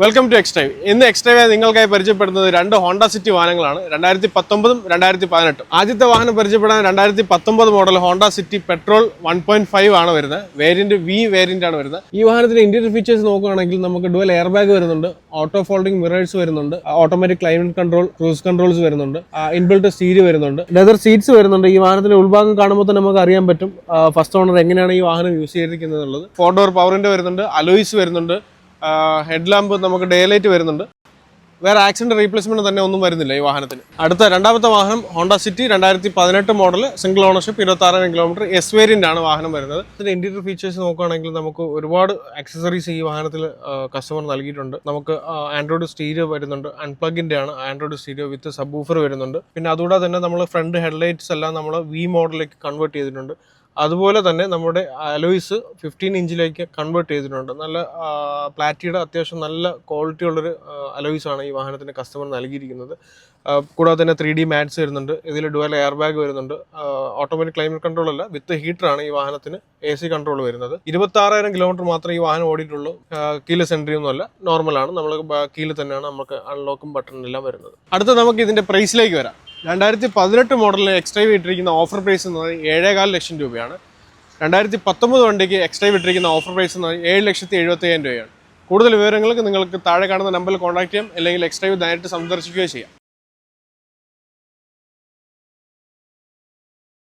Welcome to എക്സ്ട്രൈവ്. ഇന്ന് എക്സ്ട്രൈവ് നിങ്ങൾക്കായി പരിചയപ്പെടുന്നത് രണ്ട് ഹോണ്ട സിറ്റി വാഹനങ്ങളാണ്. 2019 2018. ആദ്യത്തെ വാഹനം പരിചയപ്പെടാൻ 2019 മോഡൽ ഹോണ്ട സിറ്റി പെട്രോൾ 1.5 ആണ് വരുന്നത്. വേരിയന്റ് വി വേരിയന്റ് ആണ് വരുന്നത്. ഈ വാഹനത്തിന്റെ ഇന്റീരിയർ ഫീച്ചേഴ്സ് നോക്കുകയാണെങ്കിൽ നമുക്ക് ഡുവൽ എയർ ബാഗ് വരുന്നുണ്ട്, ഓട്ടോ ഫോൾഡിംഗ് മിറേഴ്സ് വരുന്നുണ്ട്, automatic climate control, cruise controls വരുന്നുണ്ട്, ഇൻബിൽറ്റ് സ്റ്റീരിയോ വരുന്നുണ്ട്, ലെതർ സീറ്റ്സ് വരുന്നുണ്ട്. ഈ വാഹനത്തിന്റെ ഉൾഭാഗം കാണുമ്പോൾ തന്നെ നമുക്ക് അറിയാൻ പറ്റും ഫസ്റ്റ് ഓണർ എങ്ങനെയാണ് ഈ വാഹനം യൂസ് ചെയ്തിരിക്കുന്നത് എന്നുള്ളത്. 4 ഡോർ പവറിന്റെ വരുന്നുണ്ട്, അലോയ്സ് വരുന്നുണ്ട്, ഹെഡ് ലാമ്പ് നമുക്ക് ഡേ ലൈറ്റ് വരുന്നുണ്ട്. വേറെ ആക്സിഡന്റ് റീപ്ലേസ്മെന്റ് തന്നെ ഒന്നും വരുന്നില്ല ഈ വാഹനത്തിന്. അടുത്ത രണ്ടാമത്തെ വാഹനം Honda city 2018 model, single ownership, 26,000 kilometre, S variant ആണ് വാഹനം വരുന്നത്. ഇതിന്റെ ഇന്റീരിയർ ഫീച്ചേഴ്സ് നോക്കുകയാണെങ്കിൽ നമുക്ക് ഒരുപാട് ആക്സസറീസ് ഈ വാഹനത്തിൽ കസ്റ്റമർ നൽകിയിട്ടുണ്ട്. നമുക്ക് ആൻഡ്രോയിഡ് സ്റ്റീരിയോ വരുന്നുണ്ട്, അൺപ്ലഗിന്റെ ആണ് ആൻഡ്രോയിഡ് സ്റ്റീരിയോ വിത്ത് സബ് വൂഫർ വരുന്നുണ്ട്. പിന്നെ അതുകൂടാതെ തന്നെ നമ്മൾ ഫ്രണ്ട് ഹെഡ്ലൈറ്റ്സ് എല്ലാം നമ്മൾ വി മോഡലിലേക്ക് കൺവേർട്ട് ചെയ്തിട്ടുണ്ട്. അതുപോലെ തന്നെ നമ്മുടെ അലോയ്സ് 15 ഇഞ്ചിലേക്ക് കൺവേർട്ട് ചെയ്തിട്ടുണ്ട്. നല്ല പ്ലാറ്റിയുടെ അത്യാവശ്യം നല്ല ക്വാളിറ്റി ഉള്ളൊരു അലോയ്സ് ആണ് ഈ വാഹനത്തിന് കസ്റ്റമർ നൽകിയിരിക്കുന്നത്. കൂടാതെ തന്നെ 3D മാറ്റ്സ് വരുന്നുണ്ട്. ഇതിൽ ഡുവൽ എയർ ബാഗ് വരുന്നുണ്ട്. ഓട്ടോമാറ്റിക് ക്ലൈമറ്റ് കൺട്രോൾ അല്ല, വിത്ത് ഹീറ്ററാണ് ഈ വാഹനത്തിന് AC കൺട്രോൾ വരുന്നത്. 26,000 കിലോമീറ്റർ മാത്രമേ ഈ വാഹനം ഓടിയിട്ടുള്ളൂ. കീലെസ് എൻട്രി ഒന്നും അല്ല, നോർമലാണ്. നമ്മൾ കീയിൽ തന്നെയാണ് നമുക്ക് അൺലോക്കും ബട്ടൺ എല്ലാം വരുന്നത്. അടുത്ത നമുക്ക് ഇതിന്റെ പ്രൈസിലേക്ക് വരാം. 2018 മോഡലിൽ എക്സ്ട്രൈവ് ഇട്ടിരിക്കുന്ന ഓഫർ പ്രൈസ് എന്ന് പറയുന്നത് 7.5 ലക്ഷം രൂപയാണ്. 2019 വണ്ടിക്ക് എക്സ്ട്രൈവ് ഇട്ടിരിക്കുന്ന ഓഫർ പ്രൈസ് എന്ന് പറയുന്നത് 7,75,000 രൂപയാണ്. കൂടുതൽ വിവരങ്ങൾക്ക് നിങ്ങൾക്ക് താഴെ കാണുന്ന നമ്പറിൽ കോൺടാക്ട് ചെയ്യാം, അല്ലെങ്കിൽ എക്സ്ട്രൈവ് നേരിട്ട് സന്ദർശിക്കുകയോ ചെയ്യാം.